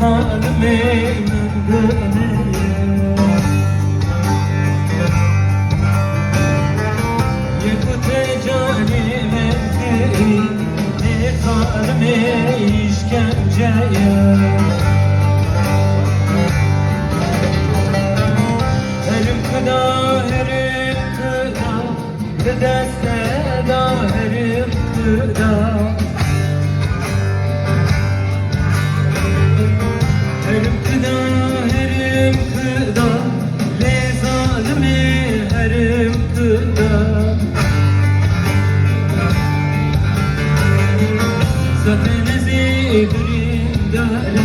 zalimi yekute canime ne zalimi işkenceye Herim kıda deste da herim kıda Herim kıda le zalimi herim kıda Zatenizi birimde